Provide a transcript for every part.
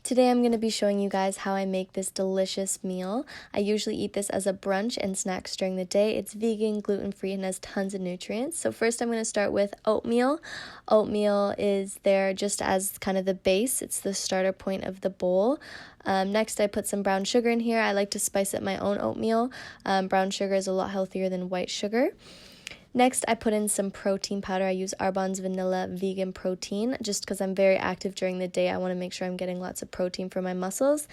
Today I'm going to be showing you guys how I make this delicious meal. I usually eat this as a brunch and snacks during the day. It's vegan, gluten-free, and has tons of nutrients. So first I'm going to start with oatmeal. Oatmeal is there just as kind of the base. It's the starter point of the bowl. Next I put some brown sugar in here. I like to spice up my own oatmeal. Brown sugar is a lot healthier than white sugar. Next, I put in some protein powder. I use Almonds vanilla vegan protein just because I'm very active during the day. I want to make sure I'm getting lots of protein for my muscles.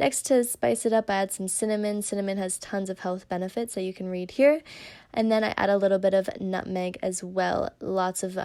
Next, to spice it up, I add some cinnamon. Cinnamon has tons of health benefits that you can read here. And then I add a little bit of nutmeg as well. Lots of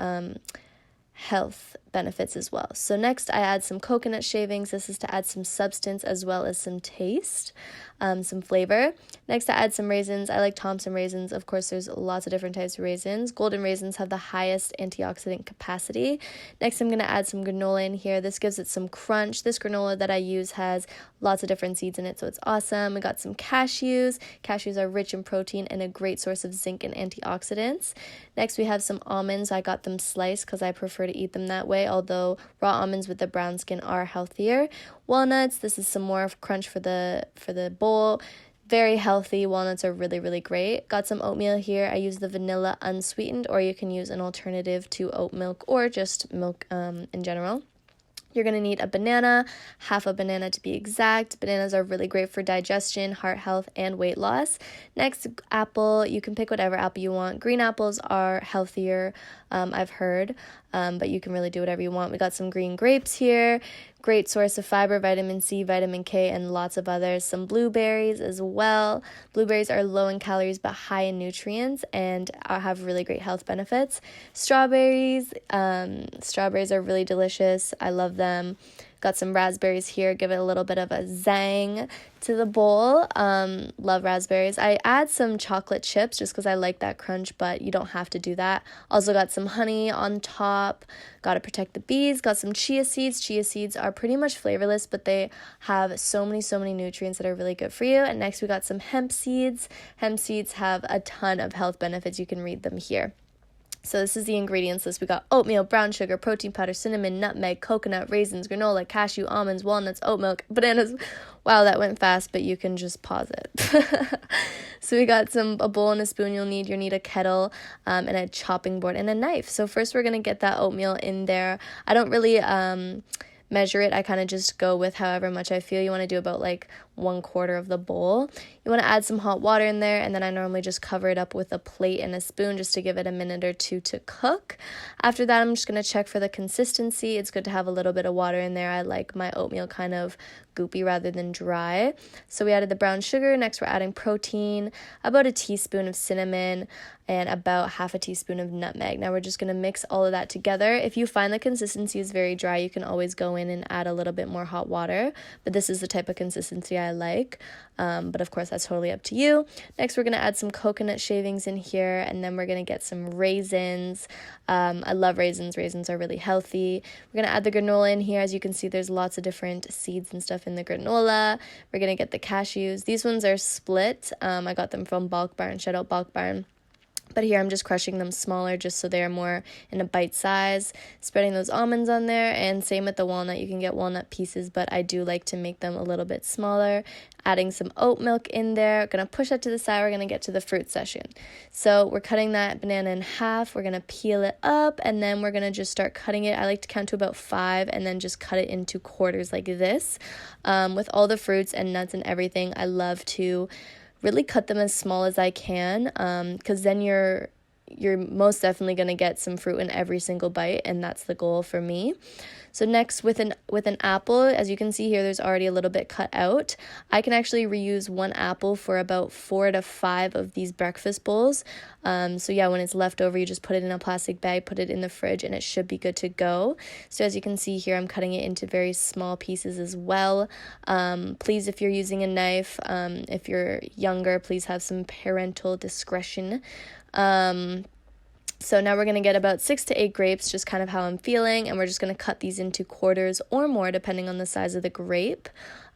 health benefits as well. So next I add some coconut shavings. This is to add some substance as well as some taste, some flavor. Next I add some raisins. I like Thompson raisins. Of course there's lots of different types of raisins. Golden raisins have the highest antioxidant capacity. Next I'm going to add some granola in here. This gives it some crunch. This granola that I use has lots of different seeds in it, so it's awesome. We got some cashews. Cashews are rich in protein and a great source of zinc and antioxidants. Next we have some almonds. I got them sliced because I prefer to eat them that way, although raw almonds with the brown skin are healthier. Walnuts, this is some more crunch for the bowl. Very healthy. Walnuts are really, really great. Got some oatmeal here. I use the vanilla unsweetened, or you can use an alternative to oat milk or just milk in general. You're going to need a banana, half a banana to be exact. Bananas are really great for digestion, heart health, and weight loss. Next, apple. You can pick whatever apple you want. Green apples are healthier, I've heard, but you can really do whatever you want. We got some green grapes here. Great source of fiber, vitamin C, vitamin K, and lots of others. Some blueberries as well. Blueberries are low in calories but high in nutrients and have really great health benefits. Strawberries. Strawberries are really delicious. I love them. Got some raspberries here. Give it a little bit of a zang to the bowl. Love raspberries. I add some chocolate chips just because I like that crunch, but you don't have to do that. Also got some honey on top. Got to protect the bees. Got some chia seeds. Chia seeds are pretty much flavorless, but they have so many nutrients that are really good for you. And next we got some hemp seeds. Hemp seeds have a ton of health benefits. You can read them here. So this is the ingredients list. We got oatmeal, brown sugar, protein powder, cinnamon, nutmeg, coconut, raisins, granola, cashew, almonds, walnuts, oat milk, bananas. Wow, that went fast, but you can just pause it. So we got a bowl and a spoon you'll need a kettle, and a chopping board and a knife. So first we're going to get that oatmeal in there. I don't really measure it. I kind of just go with however much I feel. You want to do about like 1/4 of the bowl. You want to add some hot water in there, and then I normally just cover it up with a plate and a spoon just to give it a minute or two to cook. After that, I'm just going to check for the consistency. It's good to have a little bit of water in there. I like my oatmeal kind of goopy rather than dry. So we added the brown sugar. Next we're adding protein, about a teaspoon of cinnamon, and about half a teaspoon of nutmeg. Now we're just going to mix all of that together. If you find the consistency is very dry, you can always go in and add a little bit more hot water, but this is the type of consistency I like. But of course that's totally up to you. Next we're going to add some coconut shavings in here, and then we're going to get some raisins. I love raisins. Raisins are really healthy. We're going to add the granola in here. As you can see, there's lots of different seeds and stuff in the granola. We're going to get the cashews. These ones are split. I got them from Bulk Barn. Shout out Bulk Barn. But here I'm just crushing them smaller just so they're more in a bite size. Spreading those almonds on there, and same with the walnut. You can get walnut pieces, but I do like to make them a little bit smaller. Adding some oat milk in there. Gonna push that to the side. We're gonna get to the fruit session. So we're cutting that banana in half. We're gonna peel it up, and then we're gonna just start cutting it. I like to count to about 5 and then just cut it into quarters like this. With all the fruits and nuts and everything, I love to really cut them as small as I can, because then you're most definitely going to get some fruit in every single bite, and that's the goal for me. So next with an apple, as you can see here, there's already a little bit cut out. I can actually reuse one apple for about 4 to 5 of these breakfast bowls. So yeah, when it's left over, you just put it in a plastic bag, put it in the fridge, and it should be good to go. So as you can see here, I'm cutting it into very small pieces as well. Please, if you're using a knife, if you're younger, please have some parental discretion. So now we're going to get about 6 to 8 grapes, just kind of how I'm feeling, and we're just going to cut these into quarters or more depending on the size of the grape.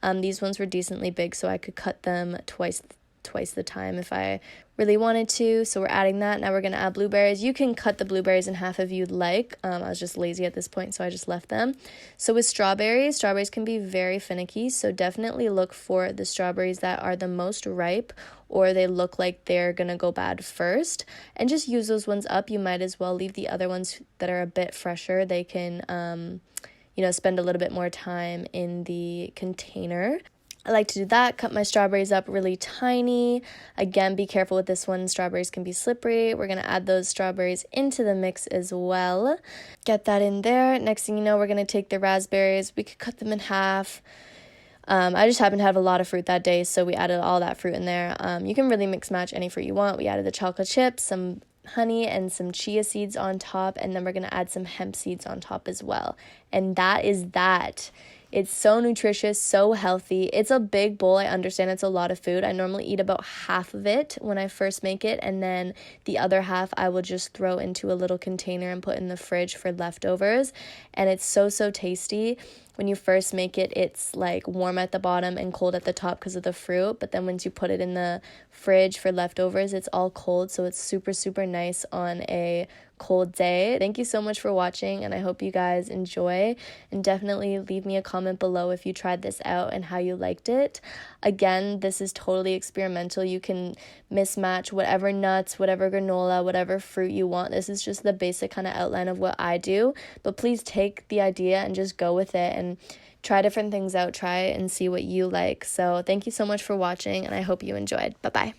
These ones were decently big, so I could cut them twice twice the time if I really wanted to. So we're adding that. Now we're going to add blueberries. You can cut the blueberries in half if you'd like. I was just lazy at this point, so I just left them. So with strawberries can be very finicky, so definitely look for the strawberries that are the most ripe, or they look like they're going to go bad first, and just use those ones up. You might as well leave the other ones that are a bit fresher. They can spend a little bit more time in the container. I like to do that, cut my strawberries up really tiny. Again, be careful with this one. Strawberries can be slippery. We're going to add those strawberries into the mix as well. Get that in there. Next thing you know, we're going to take the raspberries. We could cut them in half. I just happened to have a lot of fruit that day, so we added all that fruit in there. You can really mix match any fruit you want. We added the chocolate chips, some honey, and some chia seeds on top, and then we're going to add some hemp seeds on top as well. And that is that. It's so nutritious, so healthy. It's a big bowl. I understand it's a lot of food. I normally eat about half of it when I first make it, and then the other half I will just throw into a little container and put in the fridge for leftovers. And it's so, so tasty. When you first make it, it's like warm at the bottom and cold at the top because of the fruit. But then once you put it in the fridge for leftovers, it's all cold. So it's super, super nice on a cold day. Thank you so much for watching, and I hope you guys enjoy, and definitely leave me a comment below if you tried this out and how you liked it. Again, this is totally experimental. You can mismatch whatever nuts, whatever granola, whatever fruit you want. This is just the basic kind of outline of what I do, but please take the idea and just go with it and try different things out. Try and see what you like. So thank you so much for watching, and I hope you enjoyed. Bye-bye.